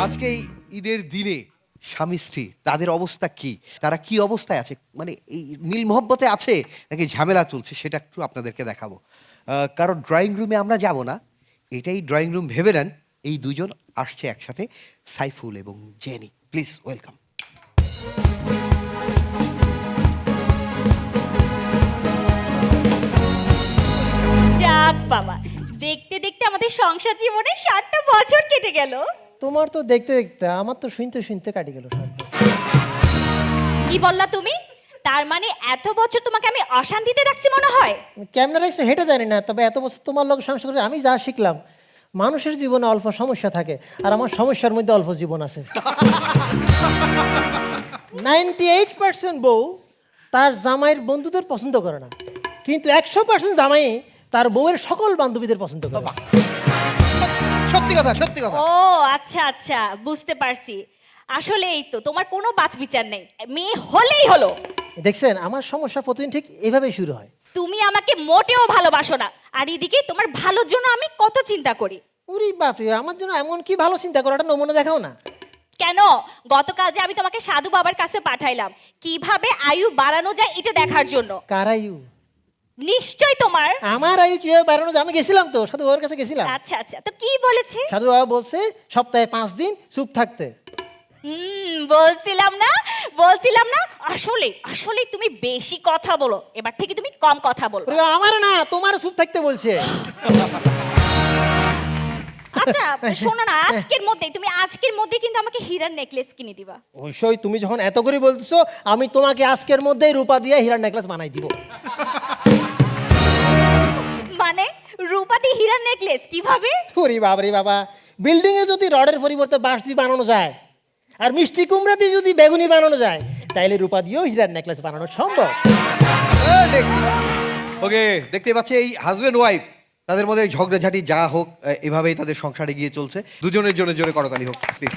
আজকে এই ঈদের দিনে স্বামী স্ত্রী তাদের অবস্থা কি, তারা কি অবস্থায় আছে, মানে এই মিল মহব্বতে আছে নাকি ঝামেলা চলছে, সেটা একটু আপনাদেরকে দেখাবো। কারণ ড্রয়িং রুমে আমরা যাব না, এটাই ড্রয়িং রুম ভেবে নেন। এই দুজন আসছে একসাথে, সাইফুল এবং জেনি। Please welcome. যাক বাবা, দেখতে দেখতে আমাদের সংসার জীবনে 60টা বছর কেটে গেল। তোমার তো দেখতে দেখতে, আমার তো শুনতে শুনতে কাটি গেল 7 বছর। কি বললা তুমি? তার মানে এত বছর তোমাকে আমি অশান্তিতে রাখছি মনে হয়? কেমনে রাখছো হেঁটে জানি না, তবে এত বছর তোমার লোক সংসার করে আমি যা শিখলাম, মানুষের জীবনে অল্প সমস্যা থাকে, আর আমার সমস্যার মধ্যে অল্প জীবন আছে। 98% বউ তার জামাইয়ের বন্ধুদের পছন্দ করে না, কিন্তু 100% জামাই তার বউয়ের সকল বান্ধবীদের পছন্দ করে। সত্যি কথা, সত্যি কথা। ও আচ্ছা আচ্ছা, বুঝতে পারছি। আসলে এই তো তোমার কোনো বাছবিচার নেই, মেয়ে হলেই হলো। দেখছেন, আমার সমস্যা প্রতিদিন ঠিক এভাবেই শুরু হয়। তুমি আমাকে মোটেও ভালোবাসো না, আর এদিকে তোমার ভালোর জন্য আমি কত চিন্তা করি। উরি বাপরে, আমার জন্য এমন কি ভালো চিন্তা করো, একটা নমুনা দেখাও না। কেন? গতকাল যে আমি তোমাকে সাধু বাবার কাছে পাঠাইলাম কিভাবে আয়ু বাড়ানো যায় এটা দেখার জন্য। কার আয়ু? নিশ্চয় তোমার। আমার আয়ু কিভাবে বাড়ানো যায়? আমি গেছিলাম তো, সাধু বাবার কাছে গেছিলাম। আচ্ছা আচ্ছা, তো কি বলেছে? সাধু বাবা বলছে সপ্তাহে 5 দিন চুপ থাকতে। বলছিলাম না, আসলে আসলে তুমি বেশি কথা বলো, এবার থেকে তুমি কম কথা বলো। ওরে, আমার না, তোমার চুপ থাকতে বলছে। আচ্ছা শোনো না, আজকের মধ্যে কিন্তু আমাকে হীরার নেকলেস কিনে দিবা। অবশ্যই, তুমি যখন এত করে বলছো, আমি তোমাকে আজকের মধ্যেই রূপা দিয়ে হীরার নেকলেস বানাই দিব। মানে রূপা দিয়ে হীরার নেকলেস কিভাবে? ওরে বাবারে বাবা, বিল্ডিং এ যদি রডের পরিবর্তে বাঁশ দিয়ে বানানো যায়, আর মিষ্টি কুমড়া দিয়ে যদি বেগুনি বানানো যায়, তাইলে রূপা দিয়েও হীরার নেকলেস বানানো সম্ভব। ওকে, দেখতে পাচ্ছি এই হাজবেন্ড ওয়াইফ, তাদের মধ্যে ঝগড়াঝাটি যা হোক, এভাবেই তাদের সংসারে গিয়ে চলছে। দুজনের জন্য জোরে করতালি হোক প্লিজ।